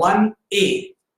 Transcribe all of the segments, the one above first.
1A,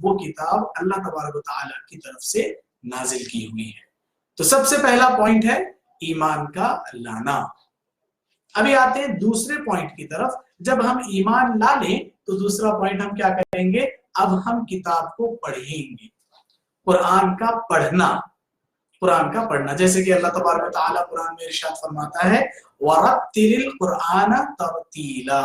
وہ کتاب اللہ تبارک و تعالیٰ کی طرف سے نازل کی ہوئی ہے۔ تو سب سے پہلا پوائنٹ ہے ایمان کا لانا۔ ابھی آتے ہیں دوسرے پوائنٹ کی طرف۔ جب ہم ایمان لا لیں تو دوسرا پوائنٹ ہم کیا کریں گے؟ اب ہم کتاب کو پڑھیں گے، قرآن کا پڑھنا، قرآن کا پڑھنا، جیسے کہ اللہ تبارک و تعالیٰ قرآن میں ارشاد فرماتا ہے وَرَتِّلِ الْقُرْآنَ تَرْتِيلًا،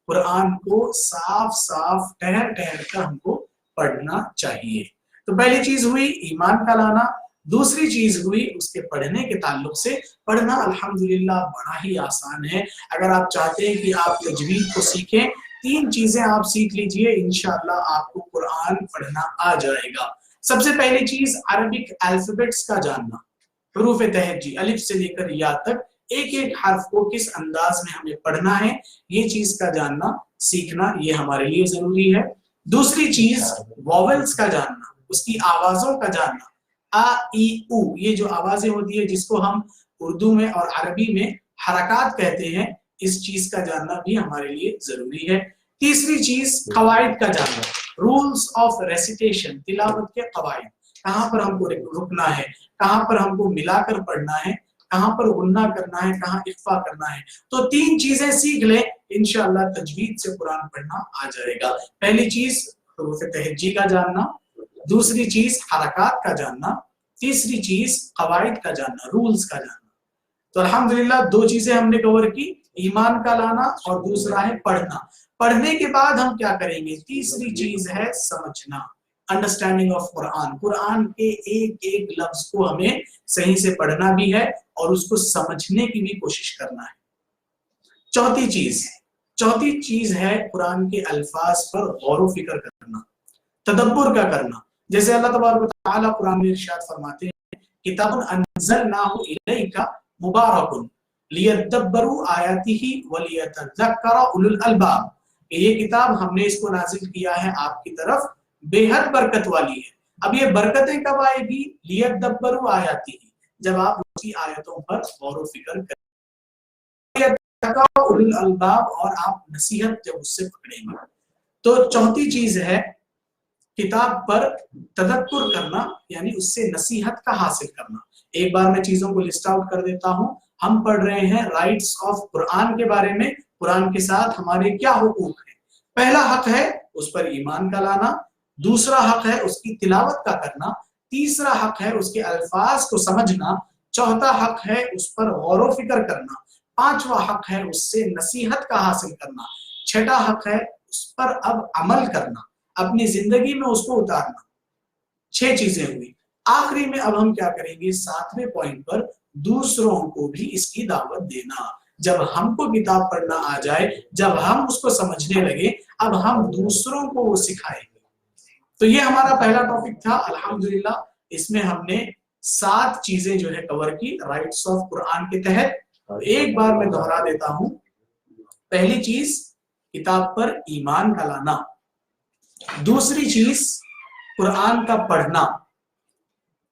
قرآن کو صاف صاف ٹھہر ٹھہر کر ہم کو پڑھنا چاہیے۔ تو پہلی چیز ہوئی ایمان کا لانا، دوسری چیز ہوئی اس کے پڑھنے کے تعلق سے پڑھنا الحمدللہ بڑا ہی آسان ہے۔ اگر آپ چاہتے ہیں کہ آپ تجوید کو سیکھیں، 3 چیزیں آپ سیکھ لیجئے، انشاءاللہ آپ کو قرآن پڑھنا آ جائے گا۔ سب سے پہلی چیز عربک الفابیٹس کا جاننا، حروف تہجی الف سے لے کر یا تک ایک ایک حرف کو کس انداز میں ہمیں پڑھنا ہے، یہ چیز کا جاننا سیکھنا یہ ہمارے لیے ضروری ہے۔ دوسری چیز واولز کا جاننا، اس کی آوازوں کا جاننا، آ ای او، یہ جو آوازیں ہوتی ہے جس کو ہم اردو میں اور عربی میں حرکات کہتے ہیں، اس چیز کا جاننا بھی ہمارے لیے ضروری ہے۔ تیسری چیز قواعد کا جاننا، رولز آف ریسیٹیشن، تلاوت کے قواعد، کہاں پر ہم کو رکنا ہے، کہاں پر ہم کو ملا کر پڑھنا ہے، کہاں پر غنہ کرنا ہے، کہاں اخفا کرنا ہے۔ تو 3 چیزیں سیکھ لیں، انشاءاللہ تجوید سے قرآن پڑھنا آ جائے گا۔ پہلی چیز حروف تہجی کا جاننا، دوسری چیز حرکات کا جاننا، تیسری چیز قواعد کا جاننا، رولز کا جاننا۔ تو الحمدللہ 2 چیزیں ہم نے کور کی، ایمان کا لانا اور دوسرا ہے پڑھنا۔ پڑھنے کے بعد ہم کیا کریں گے؟ تیسری چیز ہے سمجھنا، انڈرسٹینڈنگ آف قرآن، قرآن کے ایک ایک لفظ کو ہمیں صحیح سے پڑھنا بھی ہے اور اس کو سمجھنے کی بھی کوشش کرنا ہے۔ چوتھی چیز ہے قرآن کے الفاظ پر غور و فکر کرنا، تدبر کا کرنا۔ جیسے اللہ تبارک و تعالیٰ قرآن میں ارشاد فرماتے ہیں کتاب انزلناہ الیک مبارک لیدبروا آیاتہ ولیتذکر اولو الالباب، یہ کتاب ہم نے اس کو نازل کیا ہے آپ کی طرف، بے حد برکت والی ہے۔ اب یہ برکتیں کب آئے گی؟ لیدبروا آیاتہ، جب آپ اس کی آیتوں پر غور و فکر کریں، اولو الالباب، اور آپ نصیحت جب اس سے پکڑیں گے۔ تو چوتھی چیز ہے کتاب پر تدبر کرنا، یعنی اس سے نصیحت کا حاصل کرنا۔ ایک بار میں چیزوں کو لسٹ آؤٹ کر دیتا ہوں۔ ہم پڑھ رہے ہیں رائٹس آف قرآن کے بارے میں، قرآن کے ساتھ ہمارے کیا حقوق ہیں۔ پہلا حق ہے اس پر ایمان کا لانا، دوسرا حق ہے اس کی تلاوت کا کرنا، تیسرا حق ہے اس کے الفاظ کو سمجھنا، چوتھا حق ہے اس پر غور و فکر کرنا، پانچواں حق ہے اس سے نصیحت کا حاصل کرنا، چھٹا حق ہے اس پر اب عمل کرنا، اپنی زندگی میں اس کو اتارنا۔ 6 چیزیں ہوئی۔ آخری میں اب ہم کیا کریں گے؟ 7ویں پوائنٹ پر دوسروں کو بھی اس کی دعوت دینا۔ جب ہم کو کتاب پڑھنا آ جائے، جب ہم اس کو سمجھنے لگے، اب ہم دوسروں کو وہ سکھائیں گے۔ تو یہ ہمارا پہلا ٹاپک تھا، الحمدللہ اس میں ہم نے 7 چیزیں جو ہے کور کی رائٹس آف قرآن کے تحت۔ ایک بار میں دہرا دیتا ہوں۔ پہلی چیز کتاب پر ایمان کا لانا، دوسری چیز قرآن کا پڑھنا،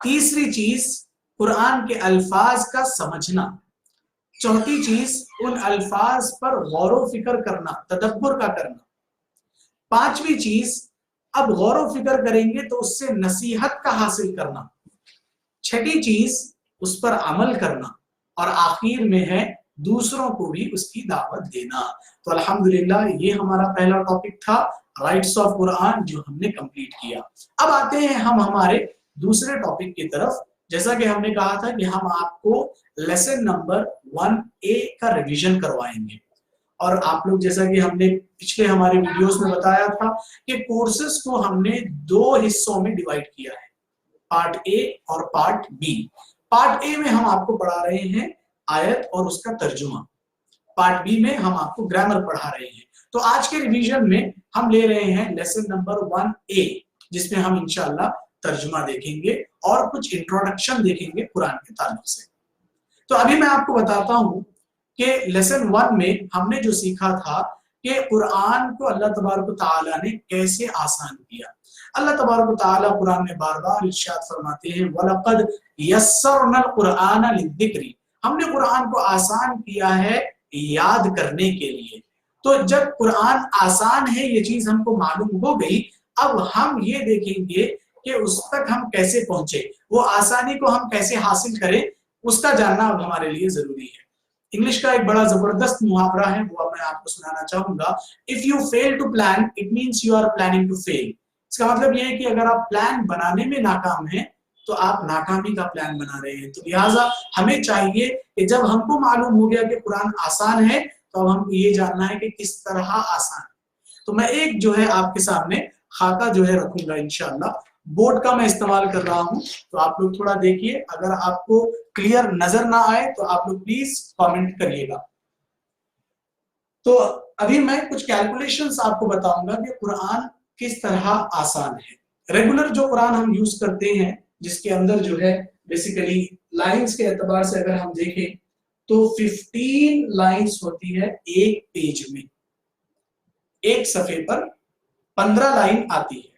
تیسری چیز قرآن کے الفاظ کا سمجھنا، چوتھی چیز ان الفاظ پر غور و فکر کرنا، تدبر کا کرنا، پانچویں چیز اب غور و فکر کریں گے تو اس سے نصیحت کا حاصل کرنا، چھٹی چیز اس پر عمل کرنا، اور آخر میں ہے دوسروں کو بھی اس کی دعوت دینا۔ تو الحمدللہ یہ ہمارا پہلا ٹاپک تھا، رائٹس آف قرآن، جو ہم نے کمپلیٹ کیا۔ اب آتے ہیں ہم ہمارے دوسرے ٹاپک کی طرف۔ جیسا کہ ہم نے کہا تھا کہ ہم آپ کو لیسن نمبر 1A کا ریویژن کروائیں گے، اور آپ لوگ جیسا کہ ہم نے پچھلے ہمارے ویڈیوز میں بتایا تھا کہ کورسز کو ہم نے 2 حصوں میں ڈیوائیڈ کیا ہے، پارٹ اے اور پارٹ بی۔ پارٹ اے میں ہم آپ کو پڑھا رہے ہیں آیت اور اس کا ترجمہ، پارٹ بی میں ہم آپ کو گرامر پڑھا رہے ہیں۔ تو آج کے ریویژن میں ہم لے رہے ہیں لیسن نمبر 1A، جس میں ہم انشاءاللہ ترجمہ دیکھیں گے اور کچھ انٹروڈکشن دیکھیں گے قرآن کے تعلق سے۔ تو ابھی میں آپ کو بتاتا ہوں کہ لیسن 1 میں ہم نے جو سیکھا تھا کہ قرآن کو اللہ تبارک و تعالیٰ نے کیسے آسان کیا۔ اللہ تبارک و تعالیٰ قرآن میں بار بار ارشاد فرماتے ہیں وَلَقَدْ يَسَّرْنَا الْقُرْآنَ لِلذِّكْرِ، ہم نے قرآن کو آسان کیا ہے یاد کرنے کے لیے۔ تو جب قرآن آسان ہے یہ چیز ہم کو معلوم ہو گئی، اب ہم یہ دیکھیں گے کہ اس تک ہم کیسے پہنچے، وہ آسانی کو ہم کیسے حاصل کریں، اس کا جاننا اب ہمارے لیے ضروری ہے۔ انگلش کا ایک بڑا زبردست محاورہ ہے، وہ میں آپ کو سنانا چاہوں گا۔ If you fail to plan, it means you are planning to fail۔ اس کا مطلب یہ ہے کہ اگر آپ پلان بنانے میں ناکام ہیں تو آپ ناکامی کا پلان بنا رہے ہیں۔ تو لہٰذا ہمیں چاہیے کہ جب ہم کو معلوم ہو گیا کہ قرآن آسان ہے تو اب ہم کو یہ جاننا ہے کہ کس طرح آسان ہے۔ تو میں ایک جو ہے آپ کے سامنے خاکہ جو ہے رکھوں گا انشاءاللہ، بورڈ کا میں استعمال کر رہا ہوں، تو آپ لوگ تھوڑا دیکھیے، اگر آپ کو کلیئر نظر نہ آئے تو آپ لوگ پلیز کامنٹ کریے گا۔ تو ابھی میں کچھ کیلکولیشنز آپ کو بتاؤں گا کہ قرآن کس طرح آسان ہے۔ ریگولر جو قرآن ہم یوز کرتے ہیں جس کے اندر جو ہے بیسیکلی لائنز کے اعتبار سے اگر ہم دیکھیں تو 15 لائنز ہوتی ہے ایک پیج میں، ایک صفحے پر 15 لائن آتی ہے،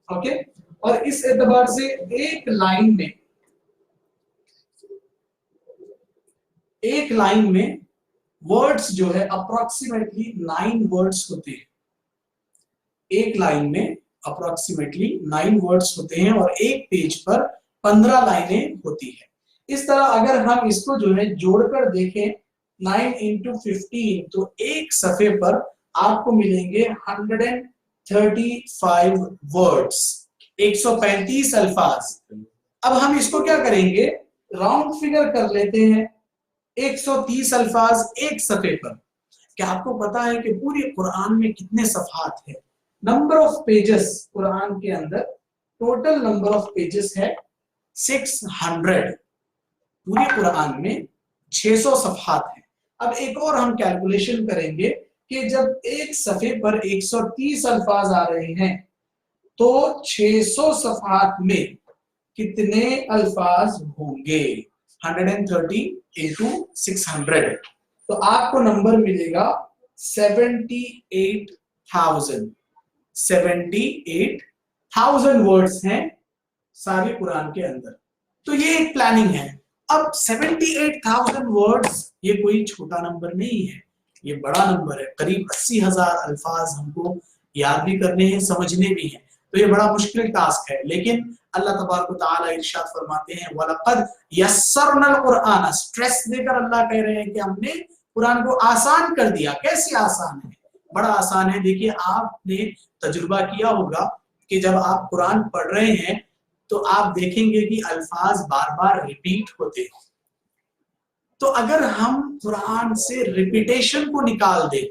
اوکے۔ اور اس اعتبار سے ایک لائن میں ورڈز جو ہے اپروکسیمیٹلی 9 ورڈز ہوتے ہیں، ایک لائن میں اپروکسیمیٹلی 9 ورڈز ہوتے ہیں اور ایک پیج پر 15 لائنیں ہوتی ہیں۔ اس طرح اگر ہم اس کو جو ہے جوڑ کر دیکھیں 9 into 15 تو ایک صفحے پر آپ کو ملیں گے 135 ورڈز، 135 الفاظ۔ اب ہم اس کو کیا کریں گے، راؤنڈ فگر کر لیتے ہیں، 130 الفاظ ایک صفحے پر۔ کیا آپ کو پتا ہے کہ پوری قرآن میں کتنے صفحات ہیں؟ نمبر آف پیجز قرآن کے اندر، ٹوٹل نمبر آف پیجز ہے 600۔ پورے قرآن میں 600 صفحات ہیں۔ اب ایک اور ہم کیلکولیشن کریں گے کہ جب ایک صفحے پر 130 الفاظ آ رہے ہیں تو 600 صفحات میں کتنے الفاظ ہوں گے، 130 into 600، تو آپ کو نمبر ملے گا 78,000 ورڈز ہیں سارے قرآن کے اندر۔ تو یہ ایک پلاننگ ہے۔ اب 78,000 ورڈز یہ کوئی چھوٹا نمبر نہیں ہے، یہ بڑا نمبر ہے، قریب 80,000 الفاظ ہم کو یاد بھی کرنے ہیں، سمجھنے بھی ہیں، تو یہ بڑا مشکل ٹاسک ہے۔ لیکن اللہ تبارک و تعالی ارشاد فرماتے ہیں وَلَقَدْ يَسَّرْنَا الْقُرْآنَ، سٹریس دے کر اللہ کہہ رہے ہیں کہ ہم نے قرآن کو آسان کر دیا۔ کیسے آسان ہے؟ بڑا آسان ہے۔ دیکھیے آپ نے تجربہ کیا ہوگا کہ جب آپ قرآن پڑھ رہے ہیں تو آپ دیکھیں گے کہ الفاظ بار بار ریپیٹ ہوتے ہیں۔ تو اگر ہم قرآن سے ریپیٹیشن کو نکال دیں،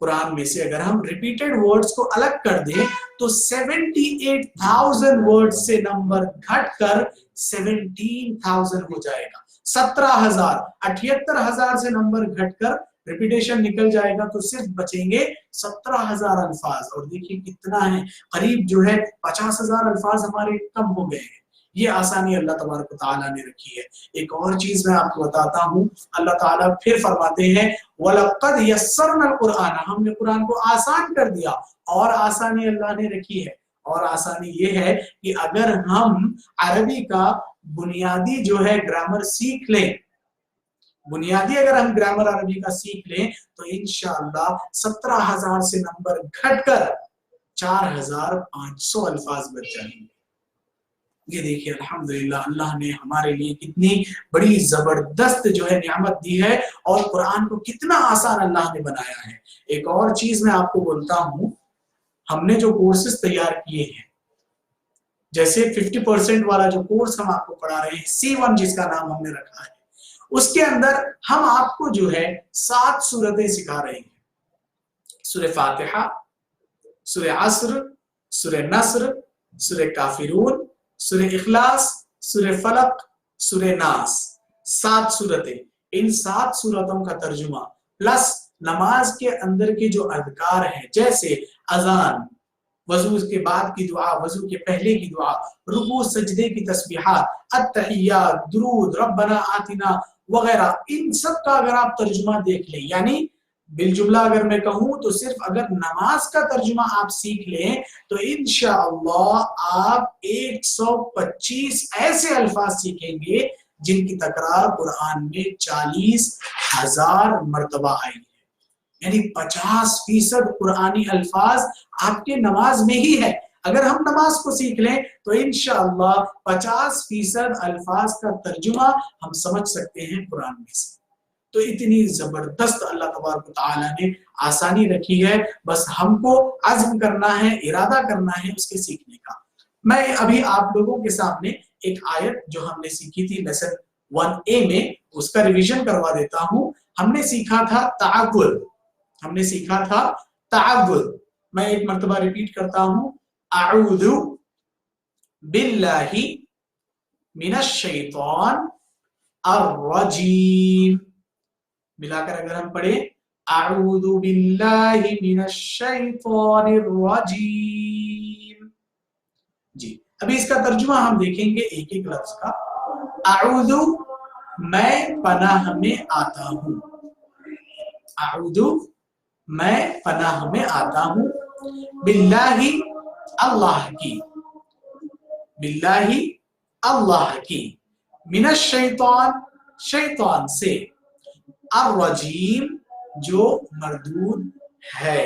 قرآن میں سے اگر ہم ریپیٹڈ ورڈز کو الگ کر دیں تو 78,000 ورڈز سے نمبر گھٹ کر 17,000 ہو جائے گا۔ 17,000، 78,000 سے نمبر گھٹ کر ریپیٹیشن نکل جائے گا تو صرف بچیں گے 17,000 الفاظ۔ اور دیکھیے کتنا ہے، قریب جو ہے 50,000 الفاظ ہمارے کم ہو گئے ہیں۔ یہ آسانی اللہ تبارک و تعالیٰ نے رکھی ہے۔ ایک اور چیز میں آپ کو بتاتا ہوں، اللہ تعالیٰ پھر فرماتے ہیں وَلَقَدْ يَسَّرْنَا الْقُرْآنَ، ہم نے قرآن کو آسان کر دیا۔ اور آسانی اللہ نے رکھی ہے، اور آسانی یہ ہے کہ اگر ہم عربی کا بنیادی جو ہے گرامر سیکھ لیں، بنیادی اگر ہم گرامر عربی کا سیکھ لیں تو انشاءاللہ 17,000 سے نمبر گھٹ کر 4,500 الفاظ بچ جائیں گے۔ یہ دیکھیے الحمدللہ اللہ نے ہمارے لیے کتنی بڑی زبردست جو ہے نعمت دی ہے، اور قرآن کو کتنا آسان اللہ نے بنایا ہے۔ ایک اور چیز میں آپ کو بولتا ہوں، ہم نے جو کورسز تیار کیے ہیں، جیسے 50% والا جو کورس ہم آپ کو پڑھا رہے ہیں، C1 جس کا نام ہم نے رکھا ہے، اس کے اندر ہم آپ کو جو ہے 7 سورتیں سکھا رہے ہیں۔ سورہ فاتحہ، سورہ عصر، سورہ نصر، سورہ کافرون، سورہ اخلاص، سورہ فلق، سورہ ناس، 7 سورتیں۔ ان 7 سورتوں کا ترجمہ پلس نماز کے اندر کے جو اذکار ہیں، جیسے اذان، وضو کے بعد کی دعا، وضو کے پہلے کی دعا، رکوع سجدے کی تسبیحات، التحیات، درود، ربنا آتنا وغیرہ، ان سب کا اگر آپ ترجمہ دیکھ لیں، یعنی بالجملہ اگر میں کہوں تو صرف اگر نماز کا ترجمہ آپ سیکھ لیں تو انشاءاللہ آپ 125 ایسے الفاظ سیکھیں گے جن کی تکرار قرآن میں 40,000 مرتبہ آئی ہے۔ یعنی 50% قرآنی الفاظ آپ کے نماز میں ہی ہے. اگر ہم نماز کو سیکھ لیں تو انشاءاللہ 50% الفاظ کا ترجمہ ہم سمجھ سکتے ہیں قرآن میں سے. تو اتنی زبردست اللہ تبارک و تعالیٰ نے آسانی رکھی ہے، بس ہم کو عزم کرنا ہے، ارادہ کرنا ہے اس کے سیکھنے کا. میں ابھی آپ لوگوں کے سامنے ایک آیت جو ہم نے سیکھی تھی لیسن 1A میں، اس کا ریویژن کروا دیتا ہوں. ہم نے سیکھا تھا تعبد، ہم نے سیکھا تھا تعبد. میں ایک مرتبہ ریپیٹ کرتا ہوں، اعوذ باللہ من الشیطان الرجیم. ملا کر اگر ہم پڑھیں اعوذ باللہ من الشیطان الرجیم. جی ابھی اس کا ترجمہ ہم دیکھیں گے ایک ایک لفظ کا. اعوذ میں پناہ میں آتا ہوں، اعوذ میں پناہ میں آتا ہوں، باللہ اللہ کی، باللہ اللہ کی، من الشیطان شیطان سے، الرجیم جو مردود ہے.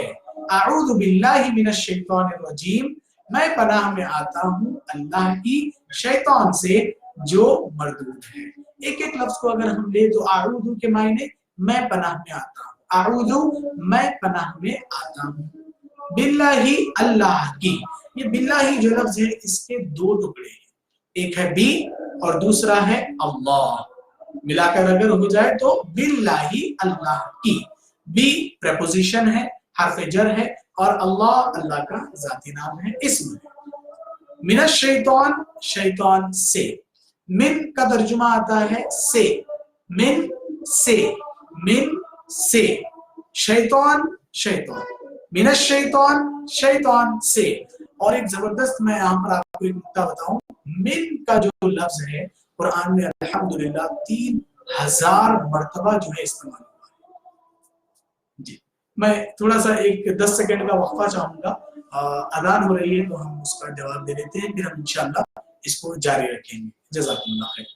اعوذ باللہ من الشیطان الرجیم، میں پناہ میں آتا ہوں اللہ کی شیطان سے جو مردود ہے. ایک ایک لفظ کو اگر ہم لے تو اعوذ کے معنی میں پناہ میں آتا ہوں، اعوذ میں پناہ میں آتا ہوں، باللہ اللہ کی. یہ باللہ جو لفظ ہے اس کے دو ٹکڑے ہیں، ایک ہے بی اور دوسرا ہے اللہ. ملا کر اگر ہو جائے تو باللہ اللہ کی. بی پریپوزیشن ہے، حرف جر ہے، اور اللہ اللہ کا ذاتی نام ہے، اسم ہے. من الشیطان شیطان سے، من کا ترجمہ آتا ہے سے، من سے، من سے، شیطان شیطان، من الشیطان شیطان سے. اور ایک زبردست میں یہاں پر آپ کو ایک نکتہ بتاؤں، من کا جو لفظ ہے قرآن میں الحمدللہ 3000 مرتبہ جو ہے استعمال ہوا ہے. جی میں تھوڑا سا ایک 10 سیکنڈ کا وقفہ چاہوں گا، اذان ہو رہی ہے تو ہم اس کا جواب دے دیتے ہیں، پھر ہم انشاءاللہ اس کو جاری رکھیں گے. جزاکم اللہ خیر.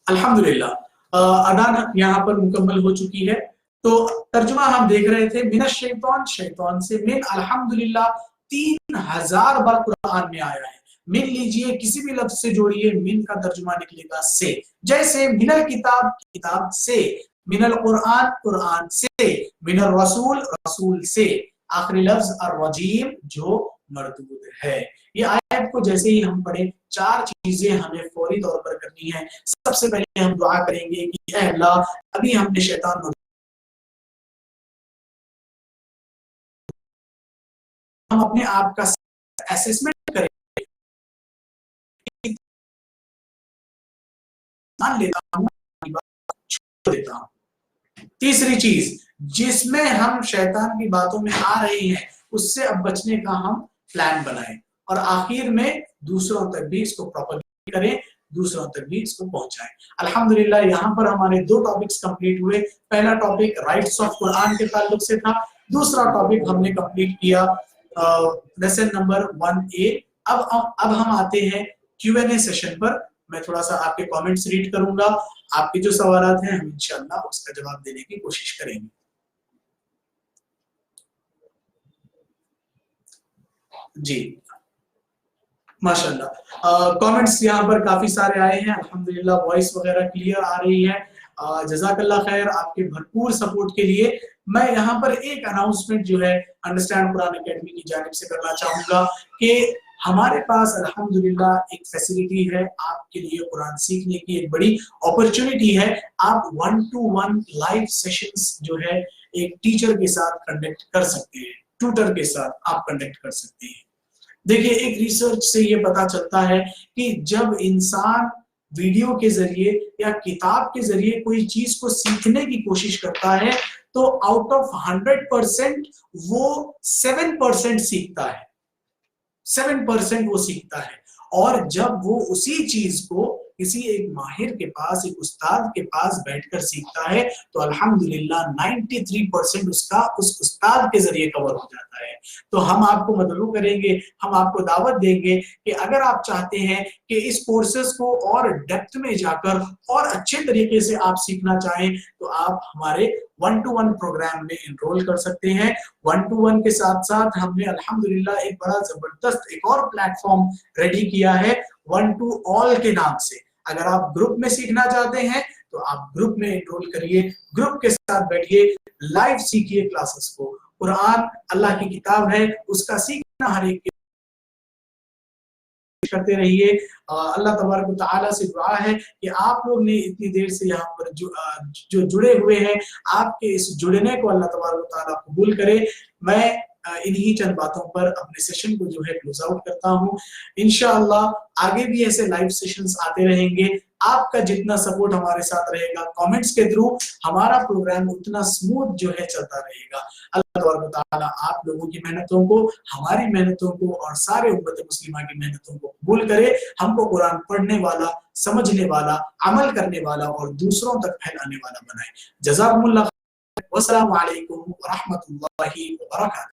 الحمدللہ اذان یہاں پر مکمل ہو چکی ہے. تو ترجمہ ہم دیکھ رہے تھے من الشیطان شیطان سے، من الحمدللہ 3000 بار قرآن میں آیا ہے. من لیجئے کسی بھی لفظ سے جوڑیے، من کا ترجمہ نکلے گا سے. جیسے من الکتاب کتاب سے، من القرآن قرآن سے، من الرسول رسول سے، آخری لفظ الرجیم جو مردود ہے. یہ آیت کو جیسے ہی ہم پڑھیں 4 چیزیں ہمیں فوری طور پر کرنی ہے. سب سے پہلے ہم دعا کریں گے کہ اے اللہ ابھی ہم نے شیطان ہم اپنے آپ کا اسیسمنٹ کریں لیتا ہوں چھوڑ دیتا ہوں. تیسری چیز جس میں ہم شیطان کی باتوں میں آ رہے ہیں اس سے اب بچنے کا ہم پلان بنائیں، اور آخر میں دوسروں تک بھی اس کو پروپیگیٹ کریں، دوسروں تک بھی اس کو پہنچائیں. الحمدللہ یہاں پر ہمارے 2 ٹاپکس کمپلیٹ ہوئے. پہلا ٹاپک رائٹس آف قرآن کے تعلق سے تھا، دوسرا ٹاپک ہم نے کمپلیٹ کیا لیسن نمبر 1A. اب ہم آتے ہیں Q&A سیشن پر. میں تھوڑا سا آپ کے کامنٹس ریڈ کروں گا، آپ کے جو سوالات ہیں ہم انشاءاللہ اس کا جواب دینے کی کوشش کریں گے. جی ماشاءاللہ کامنٹس یہاں پر کافی سارے آئے ہیں، الحمدللہ وائس وغیرہ کلیئر آ رہی ہے. جزاک اللہ خیر آپ کے بھرپور سپورٹ کے لیے. میں یہاں پر ایک اناؤنسمنٹ جو ہے انڈرسٹینڈ قرآن اکیڈمی کی جانب سے کرنا چاہوں گا کہ ہمارے پاس الحمدللہ ایک فیسلٹی ہے آپ کے لیے قرآن سیکھنے کی، ایک بڑی اپرچونٹی ہے. آپ 1-to-1 لائیو سیشنز جو ہے ایک ٹیچر کے ساتھ کنڈکٹ کر سکتے ہیں، ٹیوٹر کے ساتھ آپ کنڈکٹ کر سکتے ہیں. دیکھیے ایک ریسرچ سے یہ پتا چلتا ہے کہ جب انسان ویڈیو کے ذریعے یا کتاب کے ذریعے کوئی چیز کو سیکھنے کی کوشش کرتا ہے تو آؤٹ آف 100% وہ 7% سیکھتا ہے، 7% وہ سیکھتا ہے. اور جب وہ اسی چیز کو کسی ایک ماہر کے پاس، ایک استاد کے پاس بیٹھ کر سیکھتا ہے تو الحمدللہ 93% اس کا اس استاد کے ذریعے کور ہو جاتا ہے۔ تو ہم آپ کو مدعو کریں گے، ہم آپ کو دعوت دیں گے کہ اگر آپ چاہتے ہیں کہ اس کورسز کو اور ڈیپتھ میں جا کر اور اچھے طریقے سے آپ سیکھنا چاہیں تو آپ ہمارے 1-to-1 پروگرام میں انرول کر سکتے ہیں۔ 1-to-1 کے ساتھ ساتھ ہم نے الحمدللہ ایک بڑا زبردست ایک اور پلیٹ فارم ریڈی کیا ہے 1-to-all کے نام سے۔ اگر آپ گروپ میں سیکھنا چاہتے ہیں تو آپ گروپ میں انرول کریے، گروپ کے ساتھ بیٹھیے، لائیو سیکھیے کلاسز کو۔ قرآن اللہ کی کتاب ہے، اس کا سیکھنا ہر ایک کرتے رہیے۔ اللہ تبارک و تعالیٰ سے دعا ہے کہ آپ لوگ نے اتنی دیر سے یہاں پر جو جڑے ہوئے ہیں، آپ کے اس جڑنے کو اللہ تبارک و تعالیٰ قبول کرے۔ میں انہی چند باتوں پر اپنے سیشن کو جو ہے کلوز آؤٹ کرتا ہوں۔ انشاءاللہ آگے بھی ایسے لائیو سیشنز آتے رہیں گے۔ آپ کا جتنا سپورٹ ہمارے ساتھ رہے گا کامنٹس کے تھرو، ہمارا پروگرام اتنا سموتھ جو ہے چلتا رہے گا۔ اللہ تبارک و تعالیٰ آپ لوگوں کی محنتوں کو، ہماری محنتوں کو اور سارے امت مسلمہ کی محنتوں کو قبول کرے۔ ہم کو قرآن پڑھنے والا، سمجھنے والا، عمل کرنے والا اور دوسروں تک پھیلانے والا بنائے۔ جزاکم اللہ خیر۔ والسلام علیکم ورحمۃ اللہ وبرکاتہ۔